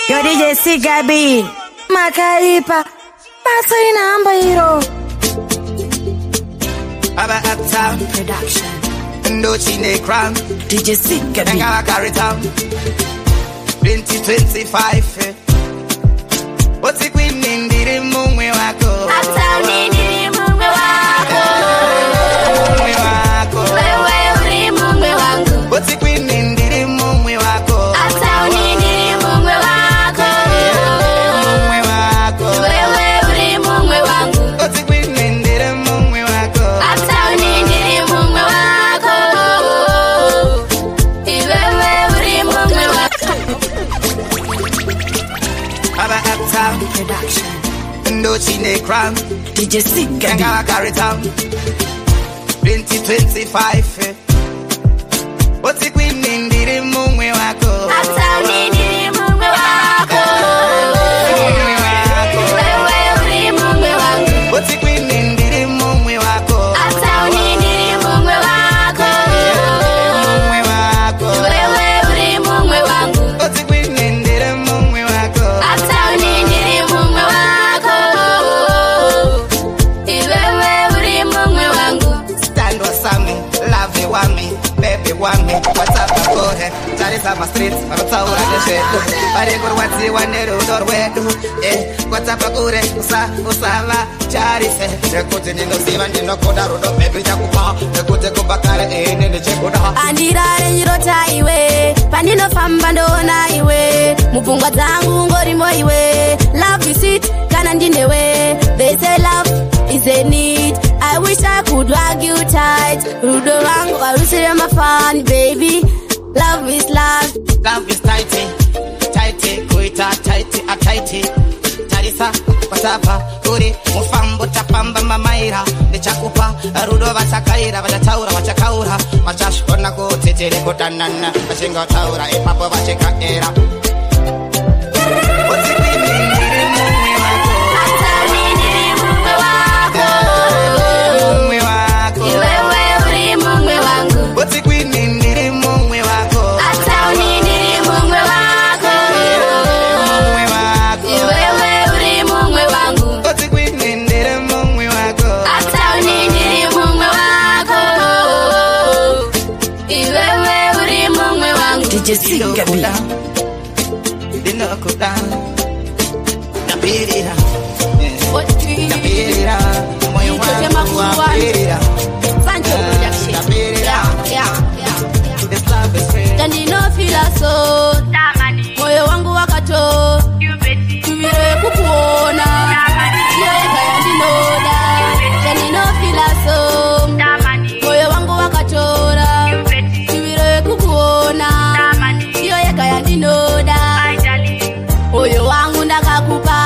Yo DJ Sigabi Makaipa Masai namba hero Aba Uptown Production Ndo chine crown DJ Sigabi Ngala carry town 2025 What's queen ndiri mumwe wako Uptown ndiri mumwe wako Mumwe wako Wewe uri mumwe wangu What's queen ndiri mumwe wako Uptown ndiri mumwe wako Mumwe wako Wewe uri mumwe wangu What's queen ndiri mumwe wako Uptown ndiri mumwe wako Wewe uri mumwe wako Aba Uptown Production Ndo chine crown DJ Sigabi Ngala carry town 2025 What's queen ndiri mumwe wako Uptown ndiri mumwe wako Mumwe wako Wewe uri mumwe wangu What's queen ndiri mumwe wako Uptown ndiri mumwe wako Mumwe wako Wewe uri mumwe wangu What's queen ndiri mumwe wako Uptown ndiri mumwe wako Wewe uri mumwe wangu Stand wasami, love you wami, baby wami, what's up akore Charisa ma streets, marutaura deshetu Barigur wati waneru dorwedu What's up akore, usala Charise, nekuti nino siva nino koda rudo Baby jakupa, nekuti kubakare nini chekuda Andirare njirota iwe Pandino famba ndona iwe Mupungwa zangu ngorimo iwe Love is sweet, kana ndinewe They say love is a need I wish I could hug you tight Rudo wangu warusire mafani baby Love is love Love is tighty, tighty, kuita tighty, a tighty Charisa, watapa, kuri, mufambo, tapamba, mamaira Nichakupa, rudo, vachakaira, vachataura, vachakaura Machashkona kutetele, kutanana Machinga taura, ipapo, vachikaira DJ Sigabi Dinokuda Napirira Napirira Moyo wangu wapirira Sancho Production Napirira This love is real Dani no feel so Moyo wangu wakato Tubire kukuona Yeka ya ndinoda Dani no feel so Moyo wangu wakatora Tubire kukuona Yeka ya ndinoda Moyo wangu ndakakupa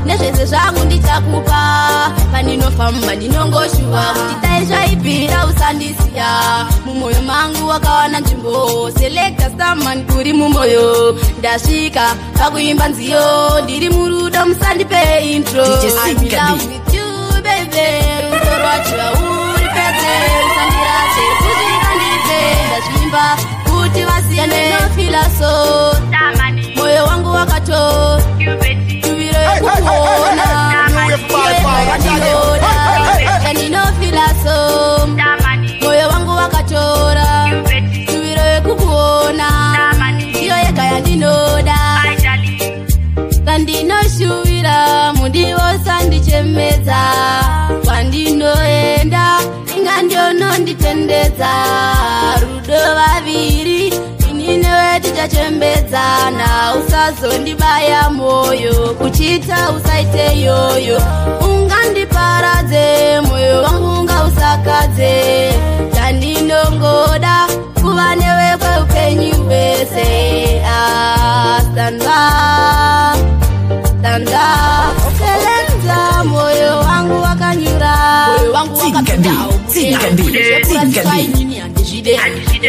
Nezvese zvangu ndichakupa Paninofamba ndinongoshuva Nditaisha ipira usandisiya Mumoyo mangu wakawana nzvimbo Selecta Starman kuri mumoyo Ndasvika pakuimba nziyo Ndiri murudo musandipe intro I'm in love with you baby Rudo rwachiva uri pete Usandirase kuti kandipe Ndazvimba kuti vasiyane Ndinofila so Moyo wangu wakato Tuvire kukuona Ndinofila so Moyo wangu wakatora Tuvire kukuona Iyo yeka yandinoda Kandinoshuvira Mundiwo sandichemedza Kwandinoenda Inga ndiono nditendedza Rudo vaviri Ninewe tichachembedzana Usazondibaya moyo Kuchita usaite yoyo Ungandiparadze Moyo wangu unga usakadze Tandinongoda Kuva newe kwe upenyu wese Stand up Stand up Selenza Moyo wangu wakanyura Moyo wangu wakapendao Sigabi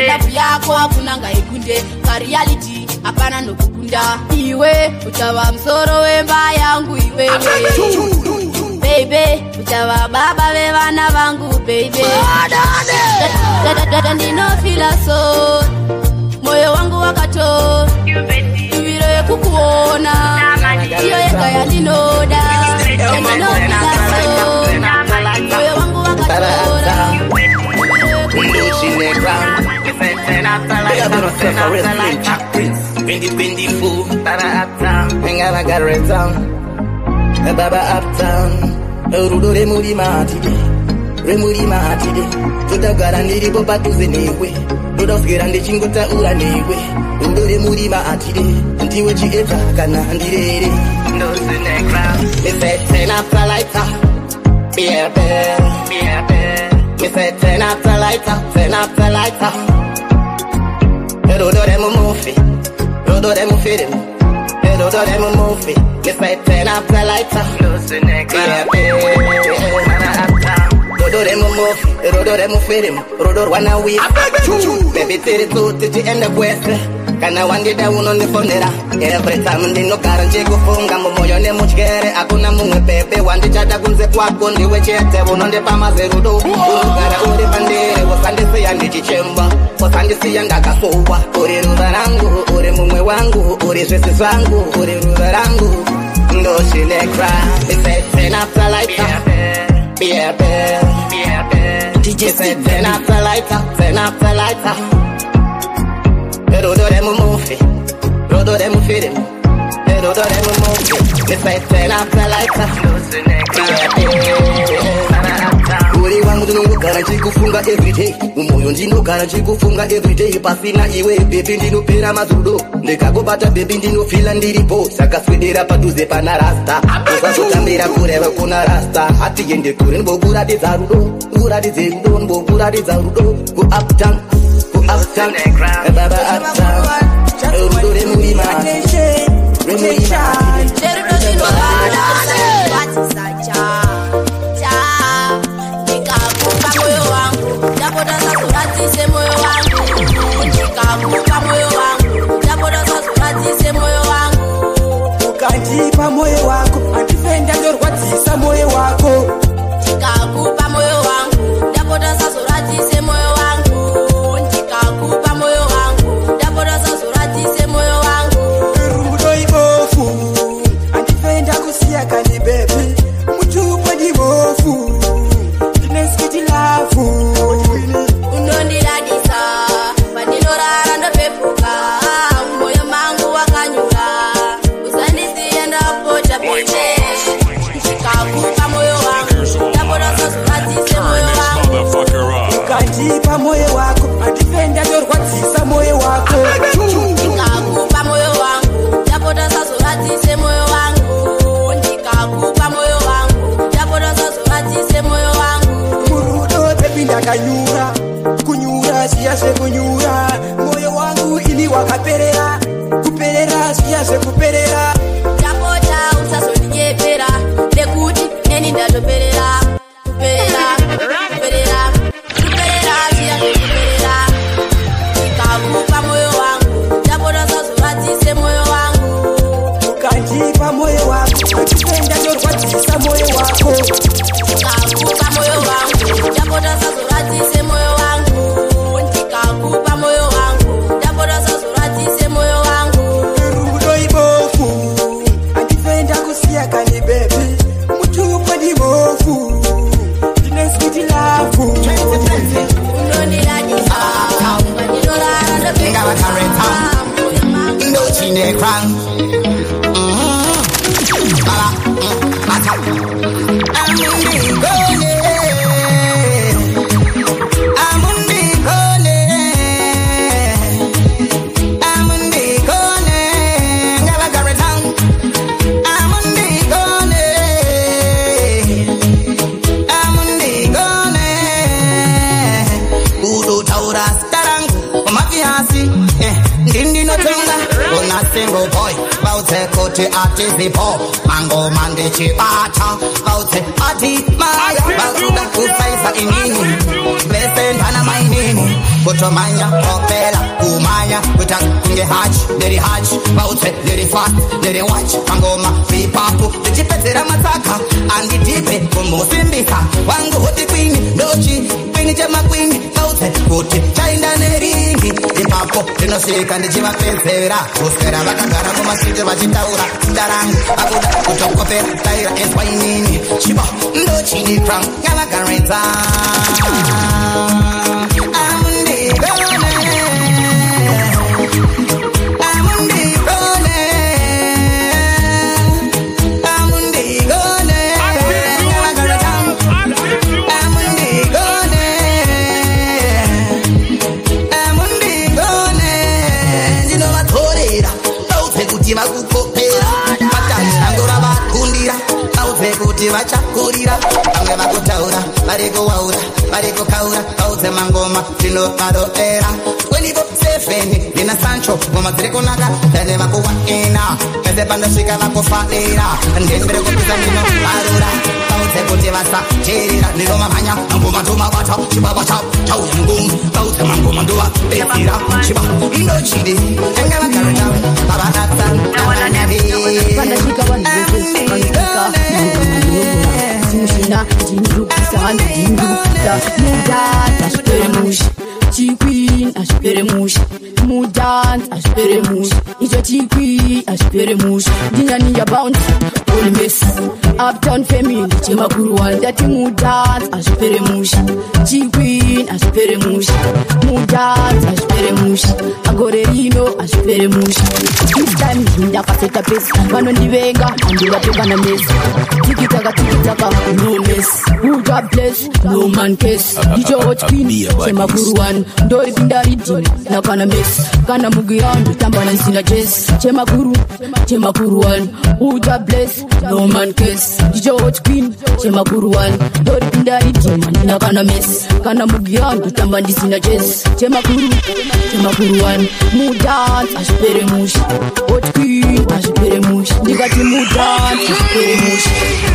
Labu yako hakuna ngaikunde Ka reality hapana nokukunda Iwe utava msoro wemba yangu iwe Baby utava baba vevana vangu baby Ndinofila so Moyo wangu wakato Baba uptown, Rudo Remuri Matide, Tutagara Niri Boba Tuzenewe, Rudos Gerande Chingota Uranewe, Rudo Remuri Matide, Antiwachi Eta, Kana Andire, no Senecra, it's a 10 after lighter, be a bear, it's a 10 after lighter, 10 after lighter, Rudo Remufi, Rudo Remufim, Rudo Remufi. Let's say 10 after lighter. Rodo remo film, Rodo wana we. Baby, tell to the end of West. Can I want it down on the phone? Every time they no guarantee go phone, Gamoyo Nemo Gere, Akuna Munga Pepe, one the Chatagunze Quack on the way, on the Pama Zerudo, Gara Ode Pande, was on the sea and the chamber, was on the sea and Dakasowa, Ore Rudarango, Ore Mumwango, Ore Swango, Ore Rudarango. No Senecra, it's a 10 after lighter. Be a bear. DJ said 10 after lighter, 10 after lighter. Rodo Remufi, Rodo Remufim, Rodo Remufi. It's a 10 after lighter. No Senecra. Uri wangu ndino garanti kufunga everyday. Umoyo ndino garanti kufunga everyday. Pasina iwe baby ndino pera mazudo. Ndikagobata baby ndino fila ndiripo. Saka swedera paduze pana rasta. Osa kutambira kureva kuna rasta. Hati yende kure nbogura de zarudo. Ura de zerudo nbogura de zarudo. Go uptown, go uptown. Baba uptown. Rudo remuri mati. Remuri mati. Cherudo ndino bada. What's that cha? Moyo wangu, japoda sasurati moyo wangu, nikakupa moyo wangu, japoda sasurati moyo wangu, ukajipa moyo wako, antifenda ndorwatisa moyo wako, nikakupa moyo wangu, japoda sasurati moyo wangu, nikakupa moyo wangu, japoda sasurati moyo wangu, rudo ibofu, antifenda kusia kani baby, muchupa dibofu. Unondiradisa, pandinora ndopepuka, moyo mangu wakanyura, usandisiye ndapocha peche, nikakupa moyo wangu, japoda sasurati moyo wangu, ukajipa moyo wako, antifenda ndorwatisa moyo wako, nikakupa moyo wangu, japoda sasurati moyo wangu, nikakupa moyo wangu, japoda sasurati moyo wangu. Ndakanyura, kunyura siyase kunyura, moyo wangu ili wakaperera, kuperera siyase kuperera. Japota usasoninyepera, lekuti neni ndatoperera, kuperera, kuperera, kuperera siyase kuperera. Nikakupa moyo wangu, japota sasurati moyo wangu, ukajipa moyo wako, ukipenda ndorwatisa moyo wako, nikakupa moyo wangu, japota sasurati moyo wangu, nikakupa moyo wangu, japota sasurati moyo wangu. Rudo ibofu, antifenda kusia kani baby, muchupa dibofu, dineskiti lafu. Unondiradisa, pandinora ndopepuka, no Senecra. Single boy, baute kote ati zipo, mango mande chipata, baute ati maya, bauda kusaisa inini, lesen pana mainini, kutomanya, propela, kumanya, kuta kunge hatch, deri hatch, baute, deri fast, deri watch, mangoma, pipapu, dichipetera mataka, andi dipe, kumusimbisa, wangu hoti queen, dochi, queen jama queen, baute, kote, chainda neringi, ipapo, dinosika, ndichima pensera, kuskera, vakagara mumasite vachitaura ndarangu akuda kutokopera taira eswainini chiba ndochini crown yavagaredza amundigone vachakurira vamwe vakutaura varikuwaura varikukaura kaudze mangoma tinovaropera 24/7 ndina sancho ngoma dziri kunaka ndane vakuwaina pese pandasvika vakufaira ndendere kupisa ndino varura kaudze kuti vasateerera ndinomamhanya mangoma ndomabata chibaba chauya ngumi kaudze mangoma ndovapedzira chiba ndochide anga vagare down vavanatsa avanyavi pandasvika vanhu Mushina, Jindu, Sand, Jindu, Mudat, Ashperemush, Chiquin, Ashperemush, Mudat, Ashperemush, it's a Chiqui, Ashperemush, Dinania Bounce, Holy Miss, Uptown Family, Chimakuruan, that Mudat, Ashperemush, Chiquin, Ashperemush, Mudat, Ashperemush, Agorerino, Ashperemush. This time, Hinda Faceta Piss, Manon Venga, and the Vatugana Miss, Tiki-taka, no miss. Who God bless, no man kiss. George Queen, Chemakuruan, Dori Pindariti, Nakana miss. Kana Mugian, Tamban Sina Jess, Chemakuruan, who God bless, no man kiss. George Queen, Chemakuruan, Dori Pindariti, Nakana miss. Kana Mugian, Tamban Sina Jess, Chemakuruan, Mudan, Ashperemush, George Queen, Ashperemush, Digati Mudan, Ashperemush,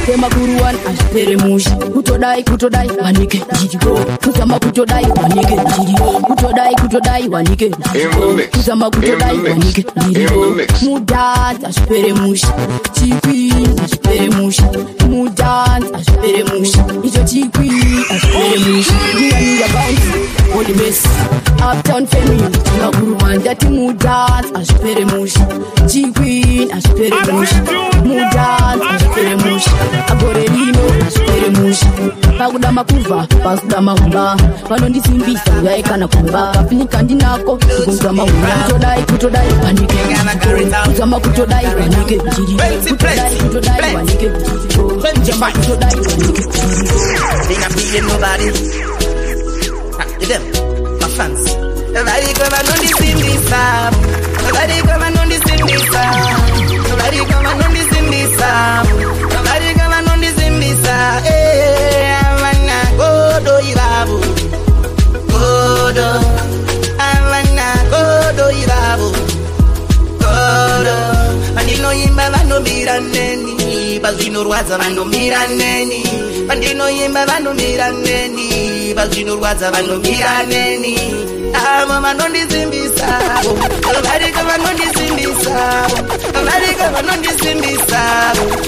Chemakuruan, Ashperemush, Kutodai, Wanike, Jigo, Kutama Kutodai, Wanike, Jigo, Kutodai, Wanike, Jigo, Kutama Kutodai, Wanike, Jigo, Mudan, Ashperemush, Chiqui, Ashperemush, Mudan, Ashperemush, Ijo Chiqui, Ashperemush, Diania Bounce, Holy Miss, Uptown Family, Chimakuruan, Dati Mudan, Ashperemush, Chiqui, Ashperemush, Mudan, Ashperemush, Agorelino, Ashperemush, Paguda Makuva, Paguda Mahumba, Panondi Simbisa, Yaikana Kumba, Kapinika Dinako, Kutama Kutodai, Wanike, Kutama Kutodai, Wanike, Kutodai, Wanike, Kutodai, Wanike, them, my fans. Nobody come and on this in this time. Nobody come and on this in this time. Nobody come and on this in this time. Nobody come and on this in this time. Hey, I wanna go do Ibabu. Go do. I wanna go do Ibabu. Go do. Pandino yimba vano miraneni. Bazino ruaza vano miraneni. Pandino yimba vano miraneni. Bazino ruaza vano miraneni. Mama non disimbisa. Nobody come and non disimbisa. Nobody come and non disimbisa.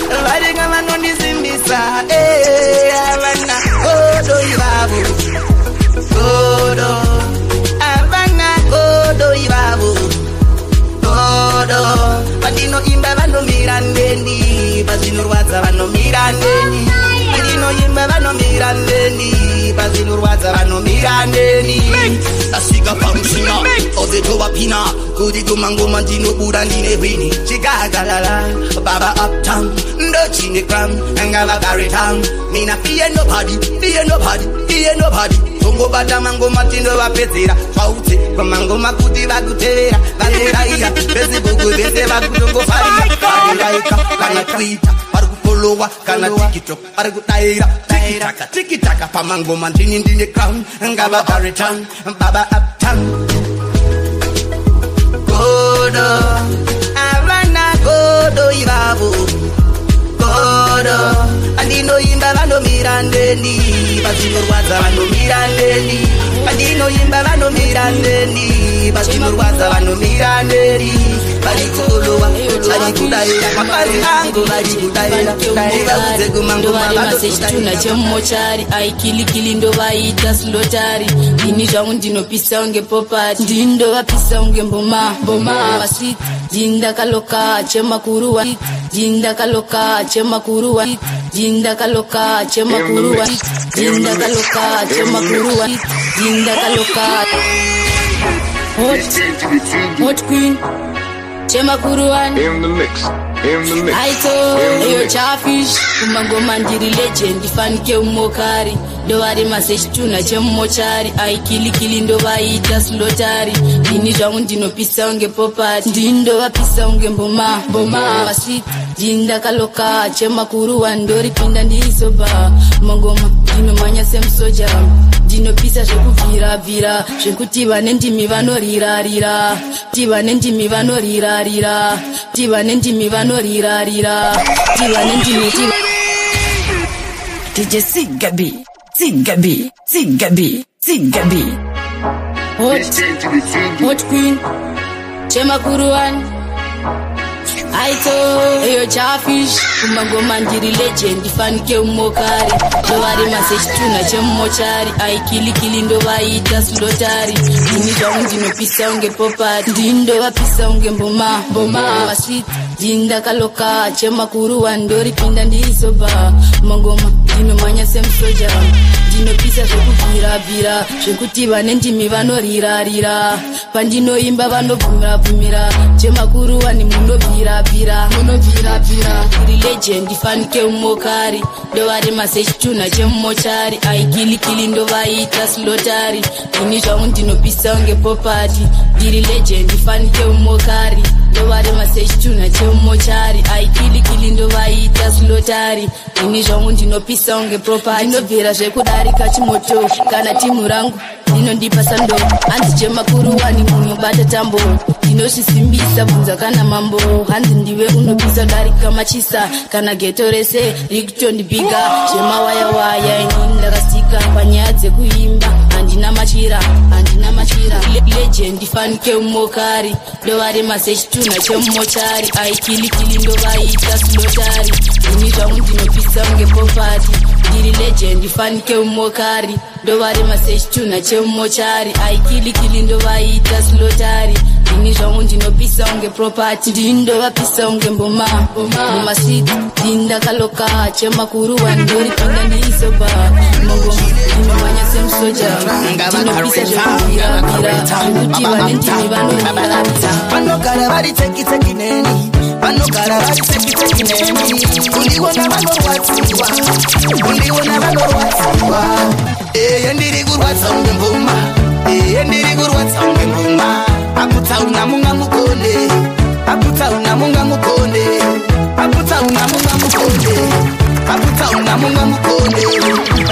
Nobody come and non disimbisa. Eh, Havana, Godo Ibabu. Godo. Havana, Godo Ibabu. Godo. Badino imba vano mirandeni. Bazino ruaza vano mirandeni. Badino imba vano mirandeni. Bazino ruaza vano mirandeni. Asiga pamushina, ozeto wapina, kudigo mango mandino burandine wini. Chigagalala, baba uptown, ndo chine cram, angala baritam. Mina fear nobody. Tongo bata mango matindo wapezera, fauti, kwa mango makuti wakutera, valeraia, bezi bugu beze wakutongo faria, fariraika, kana Twitter, parukupolowa, kana TikTok, parukutaira, tiki-taka, pa mango mandini ndine crown, angala baritam, baba uptown. Godo, Havana, Godo Ibabu. Godo, Andino yimba vano mirandeni. Bazino ruaza vano mirandeni. Andino yimba vano mirandeni. Bazino ruaza vano mirandeni. Barikolowa, barikudaira, mapazi ango barikudaira. Daira uzegu mango mabado tuna chemochari aikili ndo vaita slotari ini zvangu ndinopisa unge popari ndindo vapisa unge mboma wasweet jinda kaloka chemakuruwa jinda kaloka chemakuruwa jinda kaloka chemakuruwa jinda kaloka chemakuruwa jinda kaloka hot queen Chema Kuruan in the mix. Aito, yo chafish kumangoma ndiri legend fanike umokari ndowari masechituna chemumochari aikili ndo vaita slotari ini zvangu ndinopisa unge popati ndindovapisa unge mboma vasviti ndindakaloka Chema Kuruan ndoripinda ndirisoba mangoma ndinomanya semusoja ndinopisa zvekubvira zvekuti vane ndimi vanorirarira tiva nendimi vanorirarira tiva nendimi vanorirarira tiva nendimi DJ Sigabi Hot Queen Chema Kuruan Aito, yo chafish kumangoma ndiri legend fanike umokari ndovari masechituna chemumochari aikili ndo vaita slotari ini zvangu ndinopisa unge popati ndindovapisa unge mboma vasviti ndindakaloka Chema Kuruan ndoripinda ndirisoba mangoma ndinomanya semusoja ndinopisa zvekubvira zvekuti vane ndimi vanorirarira pandinoimba vanobvumira Chema Kuruan munobvira iri legend fanike umokari ndovari masechituna chemumochari aikili ndo vaita slotari ini zvangu ndinopisa unge popati iri legend fanike umokari ndovari masechituna chemumochari aikili ndo vaita slotari ini zvangu ndinopisa unge propati ndinobvira zvekudarika chimoto kana timu rangu ndinondipa sando hanzi Chema Kuruan munobata tambo ndinozvisimbisa bvunza kana mambo hanzi ndiwe unopisa darika machisa kana geto rese rikutondibiga zvemawayawaya ini ndakasika panyaya dzekuimba handina machira legend fanike umokari ndovari masechituna chemumochari aikili ndo vaita slotari ini zvangu ndinopisa unge popati ndiri legend fanike umokari ndovari masechituna chemumochari aikili ndo vaita slotari ini zvangu ndinopisa unge propati ndindovapisa unge mboma mumasviti ndindakaloka Chema Kuruan ndoripinda ndirisoba mangoma ndinomanya semusoja ndinopisa zvekubvira zvekuti vane ndimi vanorirarira vanogara vari teki neni vanogara vari teki neni undiona vanorwadziwa ndiri kurwadza unge mboma ndiri kurwadza unge mboma akutsauna munga mukonde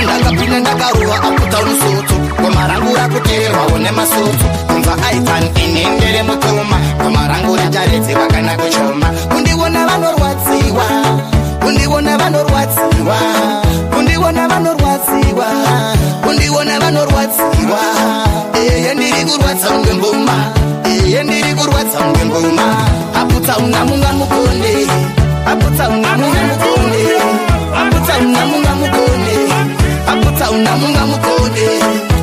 ndakapinda ndakaruwa akutsauna soto goma rangu rakuteerwa one masoto kunza aitan inendere mukoma goma rangu richaredziwa kana kuchoma undiona vanorwadziwa ndiri kurwadza unge mboma akutsauna munga mukonde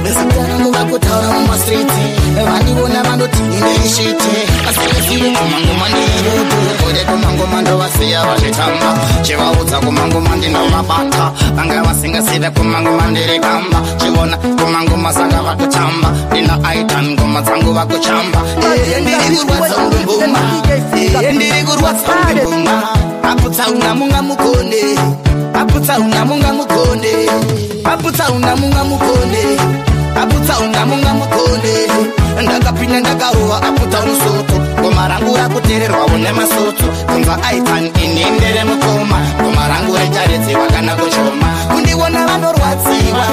nezitana muvakutaura mumastriti vandiona vanoti ineshite asirezire kumangoma ndirudu ode kumangoma ndovasiya vachitamba chivaudza kumangoma ndinovabata vanga vasingasive kumangoma ndirikamba chivona kumangoma saka vakutamba ndina aitan ngoma dzangu vakuchamba ndiri kurwadza unge mboma akutsauna munga mukonde ndakapinda ndakaruwa akutsauna soto goma rangu rakuteerwa one masoto kunza aitan inendere mukoma goma rangu richaredziwa kana kuchoma undiona vanorwadziwa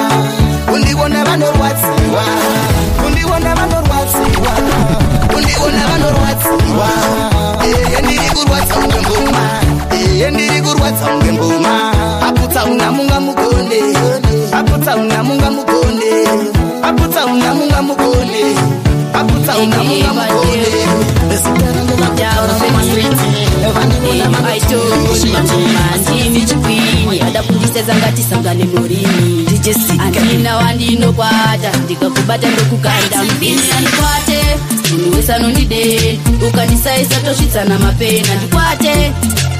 ndiri kurwadza unge mboma akutsauna munga mukonde adakundisezangati sangane morini andina wandinokwata ndikakubata ndokuganda mpinisa ndikwate munhu wese anondideni ukandisaisa tosvitsana mapena ndikwate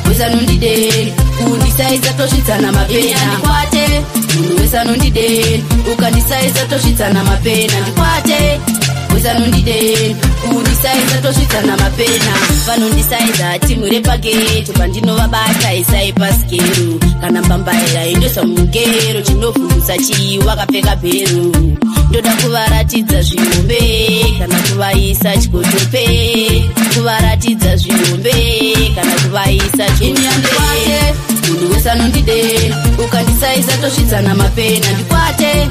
wese anondideni kundisaisa tosvitsana mapena ndikwate munhu wese anondideni ukandisaisa tosvitsana mapena ndikwate wesanondide kundisaiza tosvitsana mapena vanondisaiza timu repageti pandinovabata isai pasikeru kana mbambaira indosa mugero chinofundisa chii wakapfeka bheru ndoda kuvaratidza zvihombe kana kuvaisa chikotope kuvaratidza zvihombe kana kuvaisa chikotope munhu wesanondide ukandisaisa tosvitsana mapena ndikwate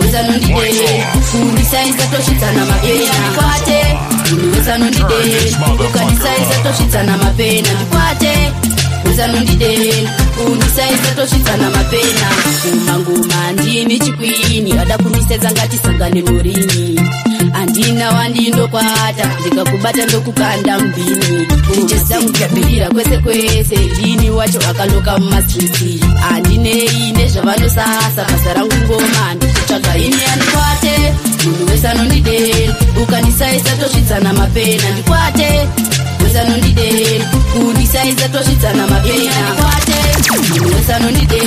wesanondide kundisaisa tosvitsana mapena ndikwate munhu wesanondide ukandisaisa tosvitsana mapena ndikwate wesanondide kundisaisa tosvitsana mapena ngoma ndini chikwini vada kundisedza ngatisangane murini andina wandindokwata ndikakubata ndokukanda mbini ndichezamugabirira kwese kwese ndini wacho akaloka mumastriti andinei nezvavanosasa basa rangu ngoma ndichitsvaga ini andikwate munhu wesanondide ukandisaisa tosvitsana mapena ndikwate wesanondide kundisaisa tosvitsana mapena ndikwate munhu wesanondide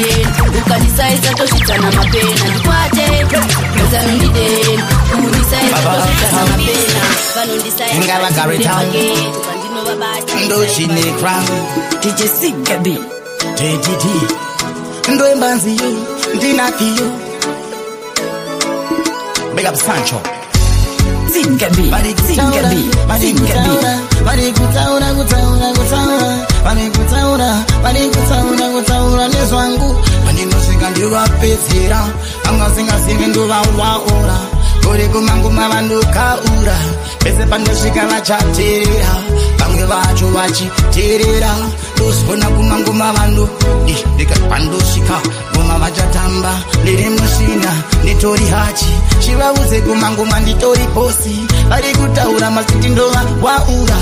ukandisaisa tosvitsana mapena ndikwate wesanondide kundisaisa tosvitsana mapena vanondisaisa ndochinikra tichisigabi ttt ndoembanziyo ndinafiyo big up Sancho Zingabi Zingabi varikutaura nezvangu vandinosvika ndivapedzera vangasingasimi ndovawaura kuri kumanguma vandokaura pese pandosvika vachateerera vamwe vacho vachiteerera ndozivona kumanguma vando ndikapandosvika ngoma vachatamba ndiri mushina nditori hachi chivaudze kumanguma nditori bosi vari kutaura masiti ndova waura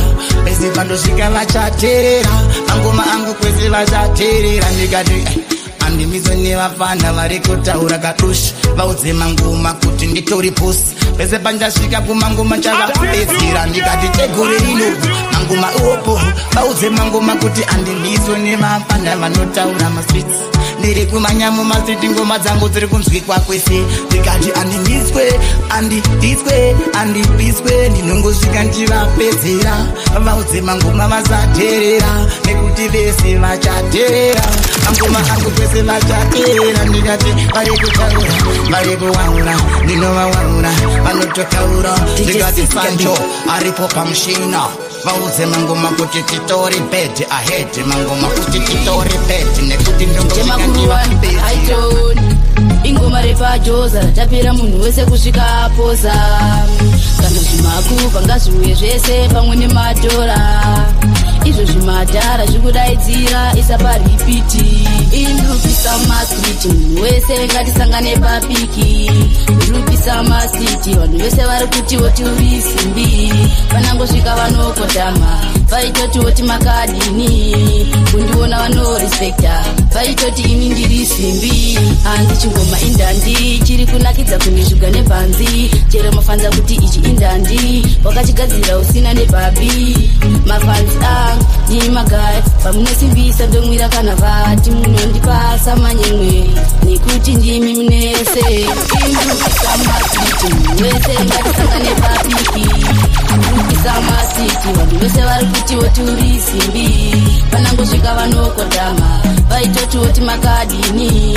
pese pandosvika vachateerera mangoma angu kwese vachateerera ndikati andimizo nevafana vari kutaura kadushi vaudze mangoma kuti nditori bosi pese pandasvika kumangoma chavapedzira ndikati chegore rino mangoma opo vaudze mangoma kuti andimizo nevafana vanotaura maswits ndiri kumanyamu masiti ngoma dzangu dziri kunzwikwa kwese ndikati andibiswe ndinongosvika ndivapedzera vaudze mangoma vasateerera nekuti vese vachateerera mangoma angu kwese vachateerera ndikati vari kutaura vari kuwaura ndinovawaura vanototaura ndikati Sancho aripo pamushina vaudze mangoma kuti titori bed ahead mangoma kuti titori bed nekuti ndongoaitoni ingoma repajoza ratapera munhu wese kusvika poza kana zvimaku pangazviuye zvese pamwe nemadhora izvo zvimadhara zvikudaidzira isaparipiti indrupisa masiti munhu wese ngatisangane papiki ndrupisa masiti vanhu vese vari kutiwo tiuri simbi vanangosvika vanokotama vaitotiwo timakadini kundiona vanorespekta vaitoti ini ndiri simbi handi chingoma indandi chiri kunakidza kunizvuga nebhanzi chero mafanza kuti ichi indandi wakachigadzira usina nebhabi mafanzi ni magaya pamunosimbisa ndomwira kana vati munondipasa manyemwe nekuti ndimi munese indrupisa masiti wese ngatisangane papiki indrupisa masiti vanhu vese vari kutiwo tiuri simbi vanangosvika vanokotama vaitotiwo timakadini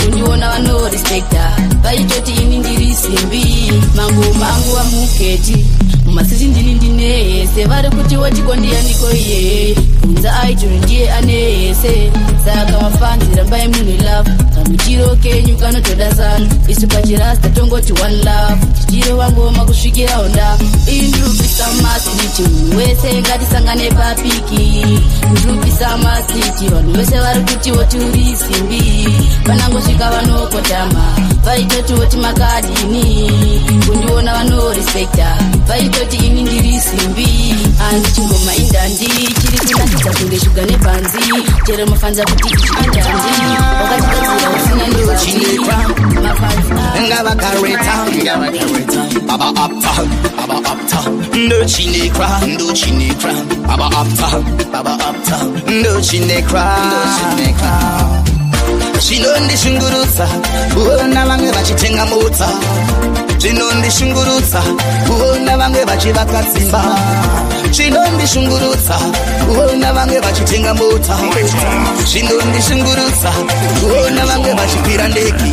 kundiona vanorespekta vaitoti ini ndiri simbi mangoma angu vamuketi mumasiti ndini ndinehese vari kutiwo tikondiyaniko iye kunza aitoni ndiye anehese saka mafanzi rambai munhu love kamutiro kenyu kanotoda sana isu pachirasta tongoti one love tichiro wangoma kusvikira onda indrupisa masiti munhu wese ngatisangane papiki ndrupisa masiti vanhu vese vari kutiwo tiuri simbi vanangosvika vanokotama vaitotiwo timakadini kundiona vanorespekta vaitoti ini ndiri simbi handi chingoma indandi chiri kunakidza kunge shuga nebhanzi chero mafanza kuti ichi indandi wakachigadzira usina ndochinikwa mafanzi ngavakareta baba apta ndochinikra baba apta ndochinikra chinondishungurudza kuona vamwe vachitenga mutsa Chinondishungurutsa kuona vamwe vachivaka dzimba. Chinondishungurutsa kuona vamwe vachitenga mota. Chinondishungurutsa kuona vamwe vachikwira ndege.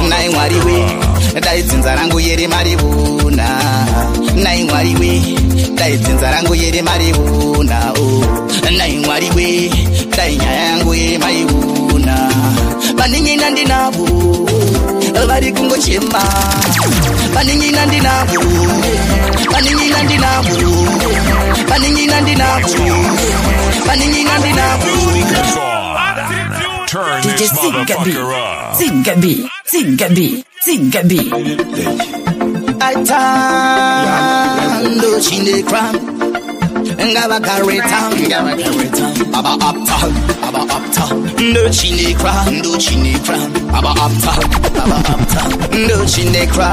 Nai Mwari we, dai dzinza rangu yere marivuna. Nai Mwari we, dai dzinza rangu yere marivuna. Nai Mwari we, dai nyaya yangu yere marivuna. Vaningina ndinavo vari kungochema. Vaningina ndinavo, vaningina ndinavo, vaningina ndinavo, vaningina ndinavo. Turn this motherfucker up. Zingabi. Atando chinekra, ngaba kareta, aba apta, ndo chinekra, aba apta, ndo chinekra.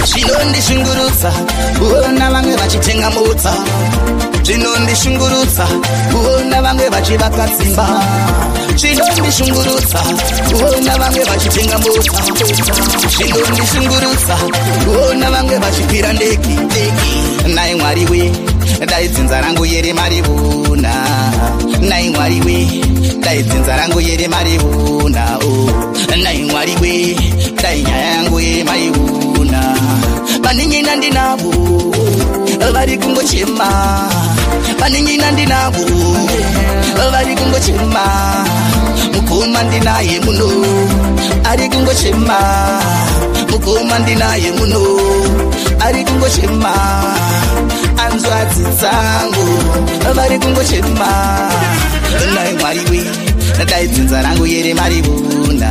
Chinondishungurutsa kuona vamwe vachitenga mota. Chinondishungurutsa kuona vamwe vachivaka dzimba. Chinondishungurutsa kuona vamwe vachitenga mota. Chinondishungurutsa kuona vamwe vachikwira ndege. Nai Mwari we, dai dzinza rangu yere marivuna. Nai Mwari we, dai dzinza rangu yere marivuna. Nai Mwari we, dai nyaya yangu yere marivuna. Vaningina ndinavo vari kungochema. Vaningina ndinavo vari kungochema. Mukoma ndinaye muno ari kungochema. Mukoma ndinaye muno ari kungochema. Anzwadzi dzangu vari kungochema. Nai Mwari we, dai dzinza rangu yere marivuna.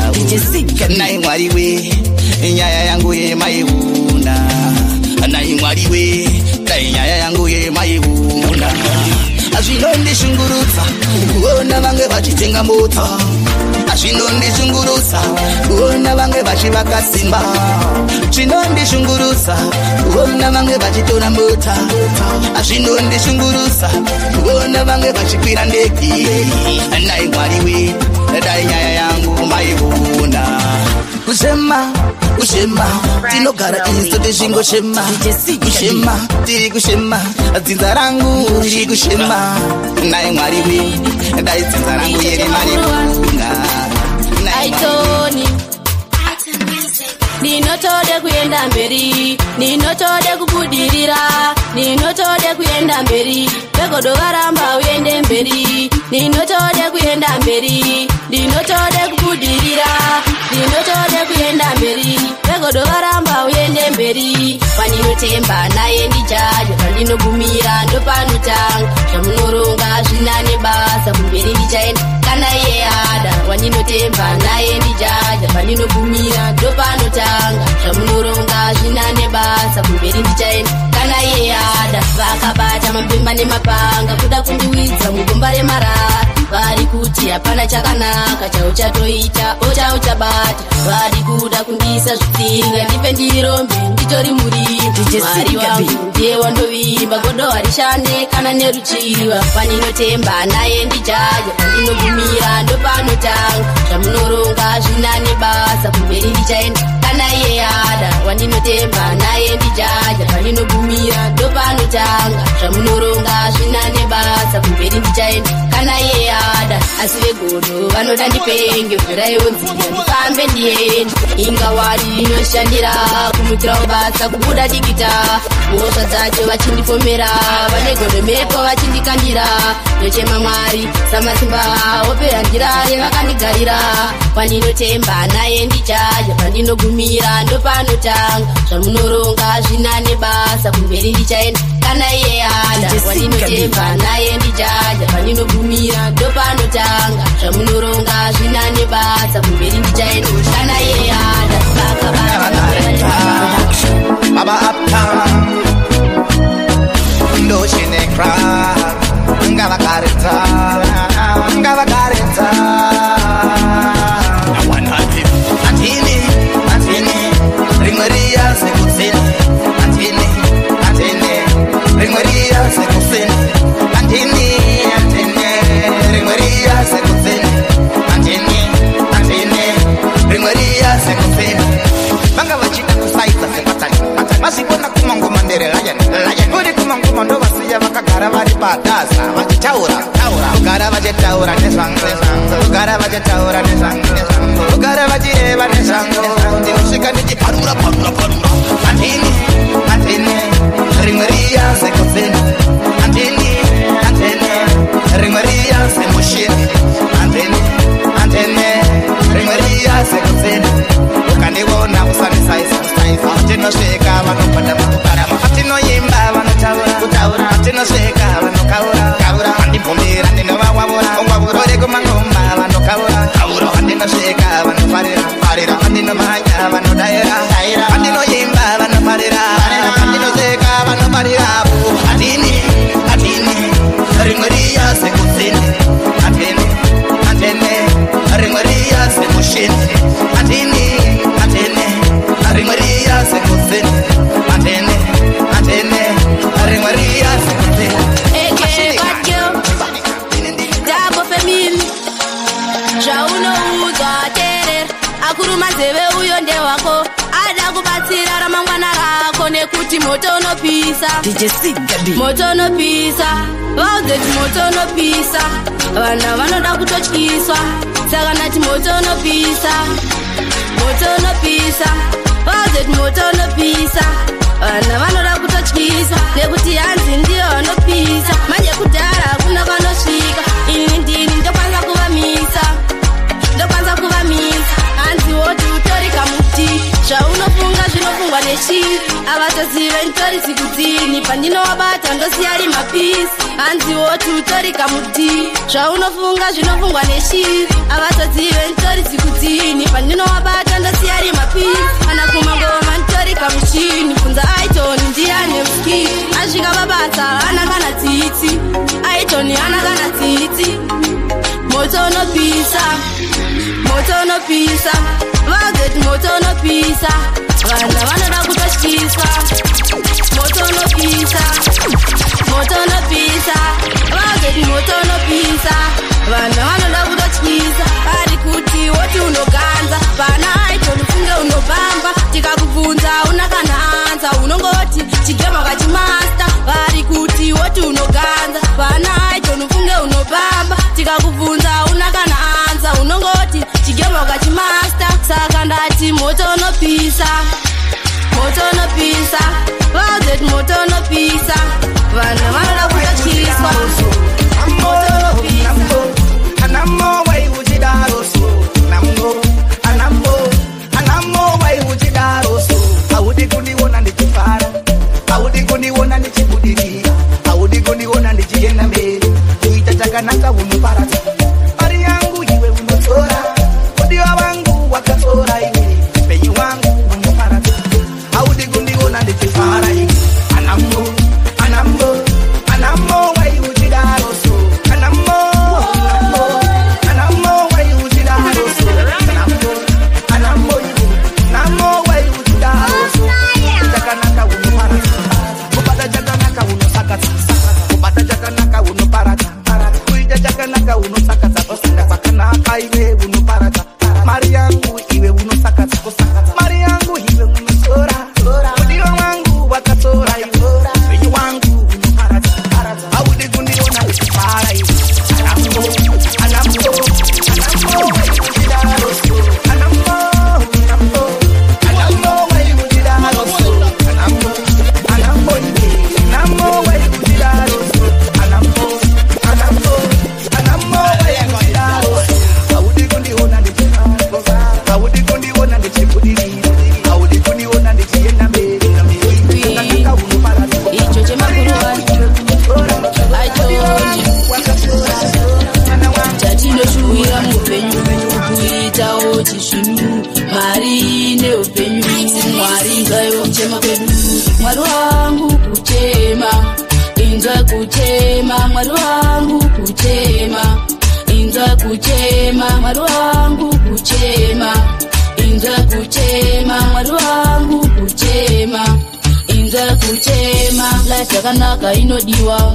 Nai Mwari we, nyaya yangu yere marivuna. Nai Mwari we, dai nyaya yangu yere marivuna. Azvinondishungurutsa kuona vamwe vachitenga mota. Azvinondishungurutsa kuona vamwe vachivaka dzimba. Chinondishungurutsa kuona vamwe vachitora mota. Azvinondishungurutsa kuona vamwe vachikwira ndege. Nai Mwari we, dai nyaya yangu marivuna. Kushema, tinogara isote shingoshema. Kushema, tiri kushema, dzinza rangu riri kushema. Nai Mwari we, dai dzinza rangu yere marivuna. Aitoni ninotode kuenda mberi, ninotode kubudirira, ninotode kuenda mberi. Begodo varamba uende mberi, ninotode kuenda mberi, ninotode kubudirira, ninotode kuenda mberi. Begodo varamba uende mberi. Paninotemba naye ndijaje, pandinogumira ndopanotanga. Zvamunoronga zvinane basa, kumberi ndichaenda kana iye ada. Waninotemba naye ndijaje, pandinogumira ndopanotanga. Zvamunoronga zvinane basa, kumberi ndichaenda kana iye ada. Vakabata mapemba nemapanga kuda kundiwidza mugomba remarara. Vari kuti hapana chakanaka chauchatoita, ochauchabata. Vari kuda kundiisa zvitsinga, ndipe ndirombe nditori murimi. Mwari wangu ndiye wandovimba, godo harishande kana neruchiva. Paninotemba naye ndijaja, pandinogumira ndopanotanga. Zvamunoronga zvinane basa, kumberi ndichaenda kana iye ada. Wandinotemba naye ndijaja, pandinogumira ndopanotanga. Zvamunoronga zvinane basa, kumberi ndichaenda kana iye ada. Asi vegodo vanoda ndipenge, mvura yonzira ndifambe ndiende. Inga Wari inoshandira kumukirawo basa kubuda dikita. Mhosva dzacho vachindipomera, vane godo mhepo vachindikandira. Ndochema Mwari samasimba opera njira yevakandigarira. Pandinotemba naye ndichaja, pandinogumira ndopanotanga. Zvamunoronga zvinane basa, kumberi ndichaenda kana iye ada. Wandinotemba naye ndichaja, pandinogumira ndopanotanga. Zvamunoronga zvinane basa, kumberi ndichaenda kana iye ada. Baba uptown, ndo chinekra, ngava kareta. Atini, ringweria sekutsini. Atini, ringweria sekutsini. Atini, ringweria sekutsini. Atini, ringweria sekutsini. ngoma ndo vasiya vakagara vari pataza vachitaura kugara vachitaura nezvangu kugara vachitaura nezvangu kugara vachireva nezvangu ndinosvika ndichiparura andini rimwe riya sekudzini andini rimwe riya semushini andini rimwe riya sekudzini ukandiona usanisaisa tinosvika vanopanda makukarama atinoimba vanotaura tinosvika vanokaura andibvumbira ndinovawavura uri kumangoma vanokaura andinosvika vanofarira andinomhanya vanodaira andinoimba vanofarira andinosvika vanofarira andini rimwe riya sekudzini andini rimwe riya semushini andini rimwe riya sekudzini andini rimwe riya sekudzini Double family Zvaunoudza terera akuruma nzeve uyo ndewako ada kubatsira ramangwana rako nekuti moto unopisa vauzeti moto unopisa vana vanoda kutotyiswa saka nati moto unopisa vauzeti moto unopisa vana vanoda kutotyiswa nekuti hanzi ndiyo vanopisa manje kudhara hakuna vanosvika ini ndini ndokwanza kuvamisa hanzi woti utori kamuti zvaunofunga zvinofungwa neshiri avatozive nditori sikudzini pandinovabata ndosiyari mapisi hanzi woti utori kamuti zvaunofunga zvinofungwa neshiri avatozive nditori sikudzini pandinovabata ndosiyari mapisi kana kumangoma nditori kamuchini kunza aitoni ndiane muskiri asvika babasa hana kana tsitsi aitoni hana kana tsitsi moto unopisa vazeti moto unopisa vana vanoda kutotyiswa moto unopisa vazeti moto unopisa vana vanoda kutotyisa ari kuti woti unoganza vana aitoni funge unobamba tikakubvunza una kana anza unongoti chigema kachimasta vari kuti woti unoganza vana aitoni funge unobamba tikakubvunza una kana anza unongoti chigema kachimasta saka ndati moto unopisa vazeti moto unopisa vana vanoda kutotyiswa moto unopisa anamo wai uchidaroso anamo wai uchidaroso audi kundiona ndichifara audi kundiona ndichibudirira audi kundiona ndichienda mberi kuita chakanaka unoparadza mari yangu iwe unotora kudiwa wangu wakatora iwe upenyu wangu unoparadza audi kundiona ndichifara iwe anamo wai uchidaroso anamo wai uchidaroso anamo wai uchidaroso chakanaka unoparadza kubata chakanaka unosakadza kubata chakanaka unoparadza kuita chakanaka unosakadza kusanga kwakanaka iwe unoparadza mari yangu iwe unosakadza mari yangu iwe unosora kudiwa wangu wakatora iwe upenyu wangu unoparadza audi kundiona uchifara iwe anamo wai uchidaroso anamo wai uchidaroso anamo wai uchidaroso anamo wai uchidaroso audi kundiona ndichifara audi kundiona ndichibudirira audi kundiona ndichienda mberi chakanaka unoparadza icho chemakuruvani chatinoshuwira muupenyu kuitawo chisvinu mari neupenyu mwari ngaivo kuchema kwedu mwari wangu kuchema inzwa kuchema mwari wangu kuchema inzwa kuchema mwari wangu kuchema inzwa kuchema mwari wangu kuchema inzwa kuchema life yakanaka inodiwa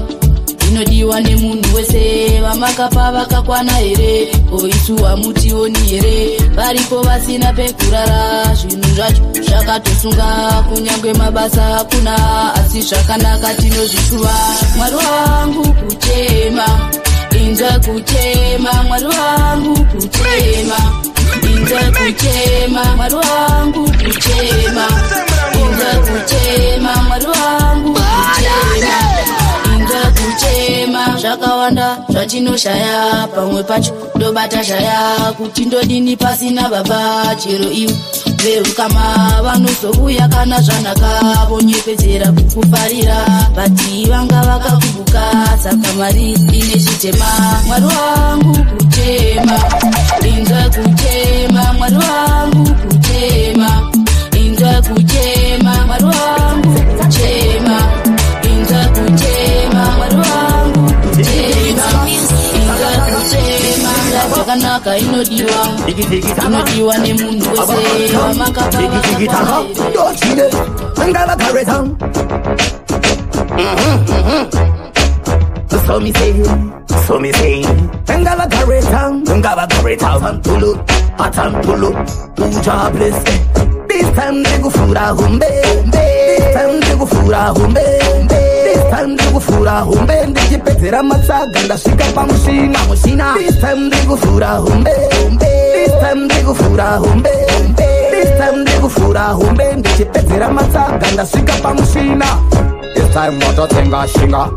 inodiwa nemunhu wese. Vamakapa vakakwana here, koisuwa mutioni here. Varipo vasina pekurara, zvinhu zvacho zvakatosunga. Kunyangwe mabasa hakuna, asi zvakanaka tinozvituva. Mwari wangu kuchema, inza kuchema. Mwari wangu kuchema, inza kuchema. Mwari wangu kuchema, inza kuchema. Mwari wangu kuchema, inza kuchema. Zvakawanda zvatinoshaya, pamwe pacho ndobata shaya. Kuti ndodini pasina baba, chero iwe veukama vanozobuya kana zvanaka. Vonyepedzera kukufarira, bati vanga vakakubuka. Saka mari ine chitema. Mwari wangu kuchema, inza kuchema. Mwari wangu kuchema, inza kuchema. Mwari wangu kuchema, inza kuchema. Mwari wangu kuchema, inza kuchema. Zvakanaka inodiwa, inodiwa nemunhu wese. Vamakapa ndochide ngavakareta. So me say ngavakareta Pulu uja bless. This time they go fura humbe, this time they go fura humbe, this time they go fura humbe. Ndijipetera matsaga ndasvika pamushina. This time they go fura humbe, this time they go fura humbe, this time they go fura humbe. Ndijipetera matsaga ndasvika pamushina. This time watotenga shinga,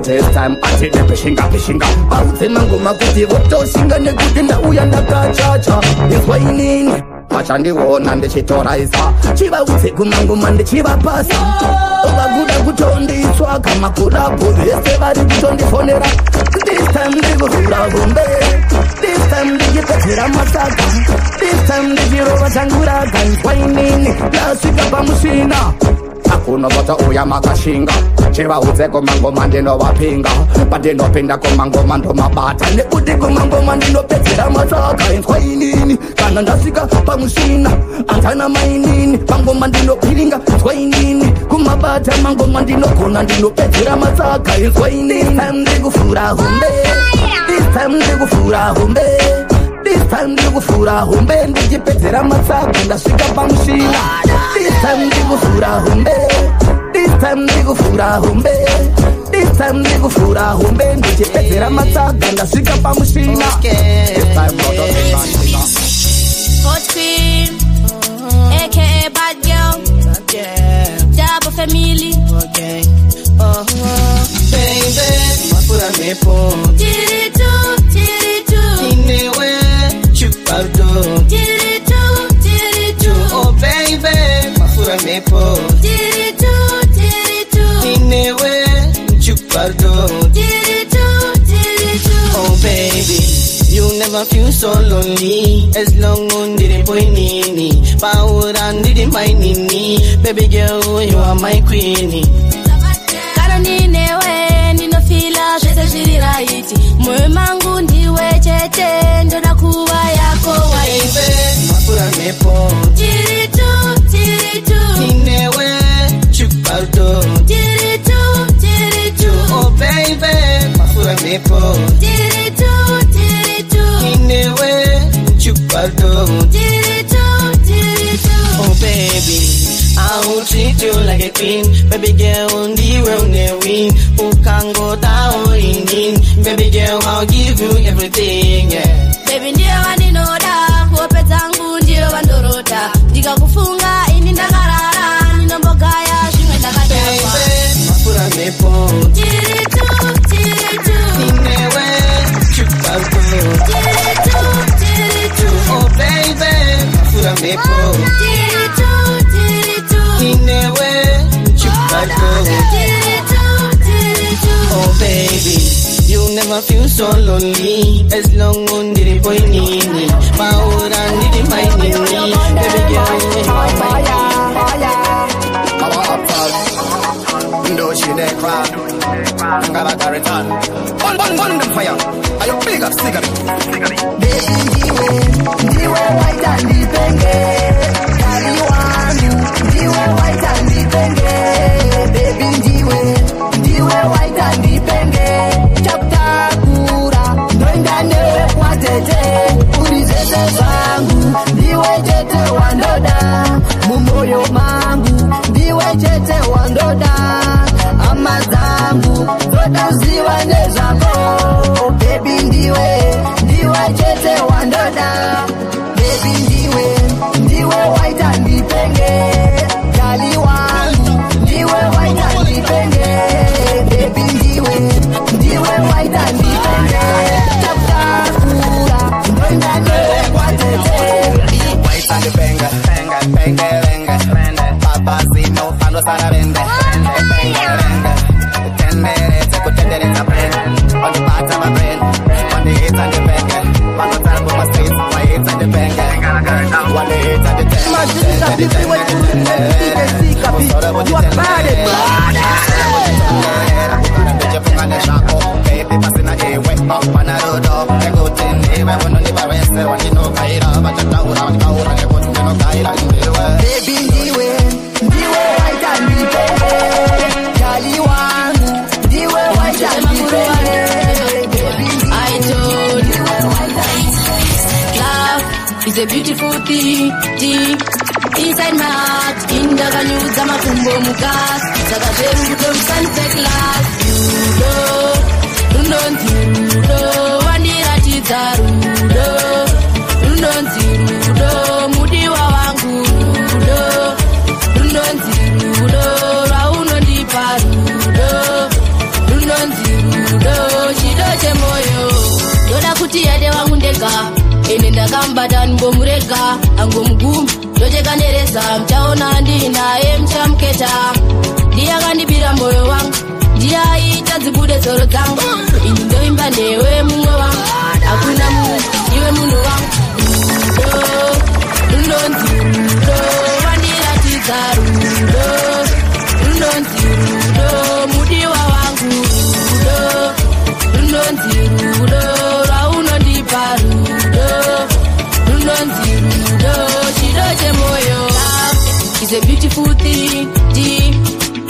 this time ati nepeshinga. Bautema ngoma kuti votoshinga nekuti ndauya ndakachacha. Izwainini vachandiona ndichitoraisa, chivaudze kumangoma ndichivapasa. Vakuda kutonditsvaka makurapu vese vari kutondifonera. This time ndikuvhura humbe, this time ndichipedzera matsaga, this time ndichirova changuraga. Izwainini ndasvika pamushina. Hakuna vota uya makashinga, chivaudze kumangoma ndinovapinga. Pandinopinda kumangoma ndomabata, nekuti kumangoma ndinopedzera matsaga. Izwainini kana ndasvika pamushina, anzana mainini pangoma ndinopiringa. Izwainini kumabata mangoma ndinogona ndinopedzera matsaga. Izwainini this time ndikufura humbe, this time ndikufura humbe, this time ndikufura humbe. Ndichipedzera matsaga ndasvika pamushina. This time ndikufura humbe, this time ndikufura humbe, this time ndikufura humbe. Ndichipedzera matsaga ndasvika pamushina. This time ndikufura. Hot Queen, aka Bad Girl, Double Family. Okay. Baby, mafura mepo. Tiritu, inewe chupado. Tiritu. Oh baby, mafura mepo. Tiritu. Inewe chupado. Tiritu. Oh baby, you never feel so lonely as long on the boy nini. Paura ndidi my nini. Baby girl, you are my queenie. Kana ninewe ninofila zvese zviri right. Moyo mangu ndiwe chete, ndoda kuva yako wife. Baby, mafura mepo. Tiritu. Inewe chupado. Tiritu. Oh baby, mafura mepo. Tiritu. Inewe chupado. Tiritu. Oh baby, I will treat you like a queen. Baby girl, ndiwe unewin. Ukango down in. Baby girl, I'll give you everything, yeah. Baby ndiye waninoda, kuope zangu ndiye wandorota. Ndikakufunga ini ndakarara, ninombogaya zvimwe ndakadakwa. Baby, mafura mepo. Tiritu. Inewe chupado. Tiritu. Oh baby, mafura mepo. Tiritu. Inewe chupado. Oh baby, you never feel so lonely as long on the boy nini. Paura ndidi my nini. Baby girl, you are my Ndo she dey cry, ngavakareta. On the fire, are you big up cigarette? Baby ndiwe waita ndipenge. Kali wangu ndiwe waita ndipenge. Baby ndiwe waita ndipenge. apana rodo nekuti ndiwe unondipa wese wandinokaira vachataura vandikaura nekuti ndinokaira ndiwe baby ndiwe waita ndipende jali wangu ndiwe waita ndipende I told you love is a beautiful thing inside my heart indakanyudza makumbo mukasi saka zverudo musandipe class runonzi rudo wandiratidza rudo runonzi rudo mudiwa wangu rudo runonzi rudo raunondipa rudo runonzi rudo chido chemoyo ndoda kuti yade wangu ndega ene ndakambata nimbomurega angomugumi ndochekanereza mchaona ndinaye mchamuketa ndiyakandibira moyo wangu ndiyaita dzibude dzoro dzangu ini ndoimba ndewe mumwe wangu hakuna munhu iwe munhu wangu rudo runonzi rudo wandiratidza rudo runonzi rudo mudiwa wangu rudo runonzi rudo raunondipa rudo runonzi rudo chido chemoyo is a beautiful thing deep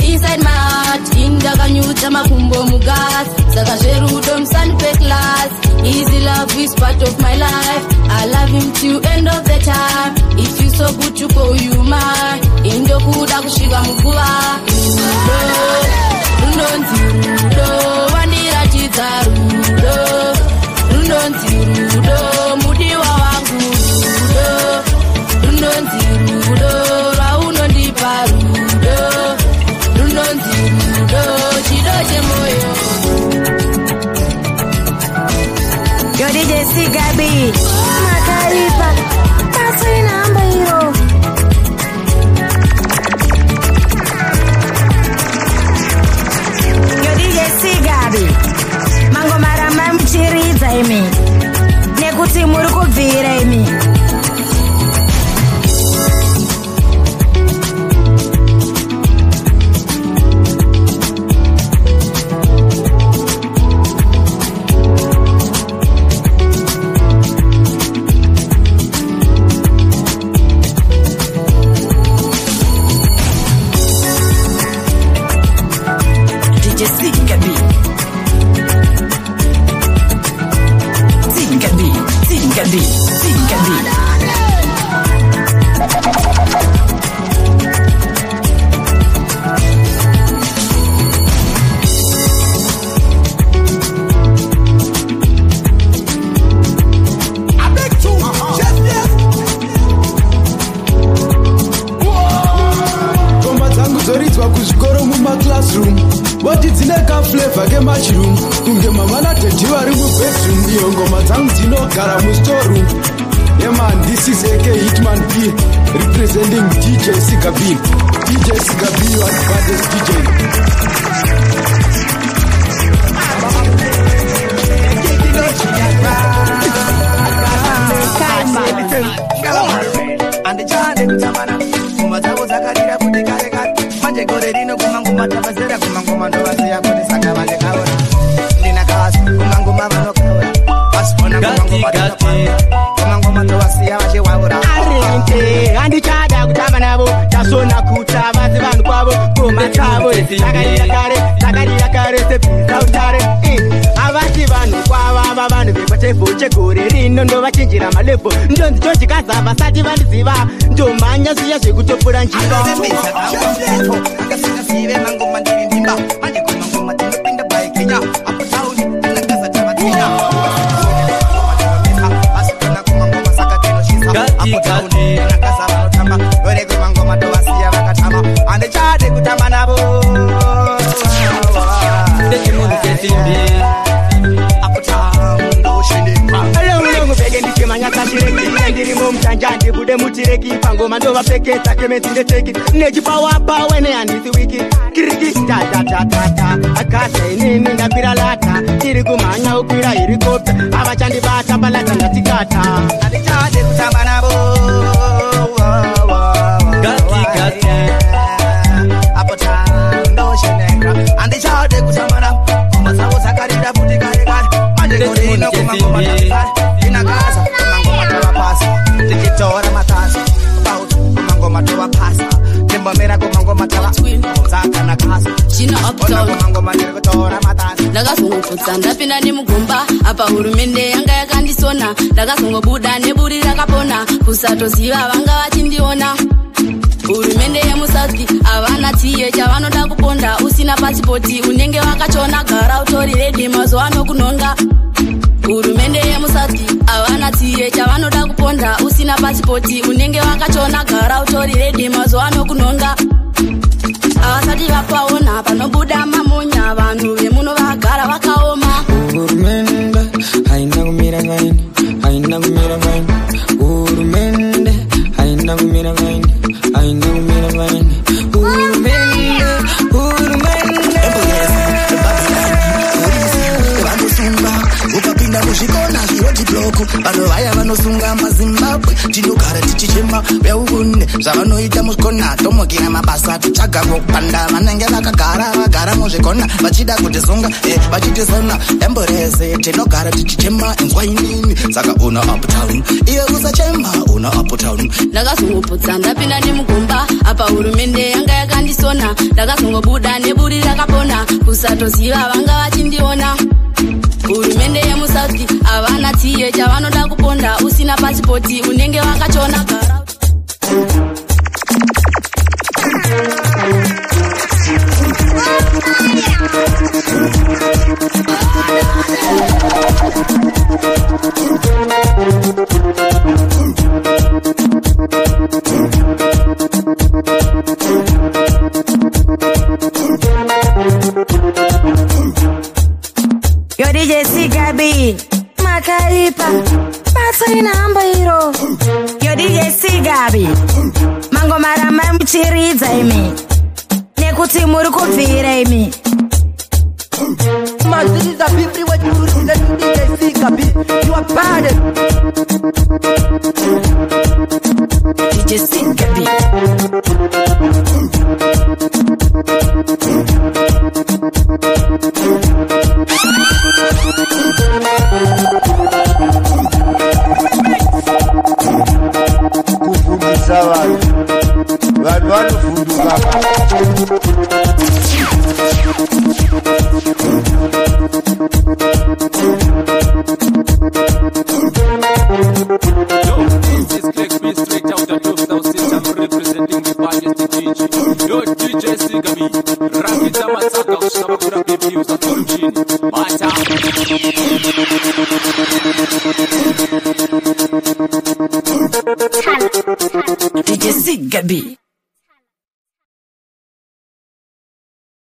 inside my heart indakanyudza makumbo mugasi saka zverudo musandipe class easy love is part of my life I love him till end of the time it feels so good to call you mine indokuda kusvika muguva rudo runonzi rudo wandiratidza rudo runonzi rudo mudiwa wangu rudo runonzi rudo raunondipa rudo runonzi rudo chido chemoyo Yo DJ Sigabi Makaripa Tasina Ambairo Yo DJ Sigabi Mango marama mchiridza imi nekuti muri kubvira imi Representing DJ Sigabi. DJ Sigabi, you are the baddest DJ. And the child in Tamana, Kumata was a carrier for the Karakat, Majagorino, Kumanguma, Tabazera, Kumanguma, Novazia, for the Sakavaka, Linakas, Kumanguma, Paspona, Kumanguma, Novazia, and the child of Tamanabo, Tasona Kuta, Mazivan Quavo, Kumatavo, Sagaria Carre, Sautare, Avativan, Quavavan, Pacheco, Checori, Nova Chinjira, Malepo, don't Casa, Sativan Siva, Domania, Sias, good to put on Chico. And the child of Tamanabo. Bude mutireki pango mandova peke takemetsinde teki neji power ne andisi wiki kiriki ta akasa inini ndabira lata tiri kumanya ukwira helicopter abachandi bata balata ndatikata adichade kutamba nabo gati apota ndo shenekra andichade kutamba nabo masawo sakarira buti kare kare mangoma ndiri kutora matasi. Ndakazongoputsa ndapinda nemugomba apa hurumende yanga yakandisona. Ndakazongobuda neburi rakapona kusatoziva vanga vachindiona. Hurumende yemusauthi havana tiye chavanoda kuponda usina pasipoti unenge wakachona gara utori redi mazuva ano kunonga. Hurumende yemusauthi havana tiye chavanoda kuponda usina pasipoti unenge wakachona gara utori redi mazuva ano kunonga. Avasati vapaona panobuda mamonya vanhu vemuno vagara vakaoma. Hurumende haina kumira vaini, haina kumira vaini. Hurumende haina kumira vaini, haina kumira vaini. Hurumende, hurumende. Ukapinda muzvikona zviroti bloko vanhu vaya vanosunga maZimbabwe tinogara tichichema veukune zvavanoita muzvikona tomokera mabasa tichaga kupanda vanenge vagara muzvikona vachida kutisunga vachitisona emborese tinogara tichichema inzwa inini saka una uptown iye usachema una uptown. Ndakazongoputsa ndapinda nemugomba apa hurumende yanga yakandisona. Ndakazongobuda neburi rakapona kusatoziva vanga vachindiona. Hurumende yemusauthi havana tiye chavanoda kuponda usina pasipoti unenge wakachona gara. Yo DJ Sigabi Makaipa Pasa inamba hiro. Yo DJ Sigabi Mango marama mchiridza imi nekuti muri kubvira imi. Man, this is a people what you listen to DJ Sigabi. You are bad. DJ Sigabi. Kufundisa vanhu vanofunduka. DJ Sigabi, Rakita Masaka, Shabakura Baby, Usa Torjini, Mata. DJ Sigabi.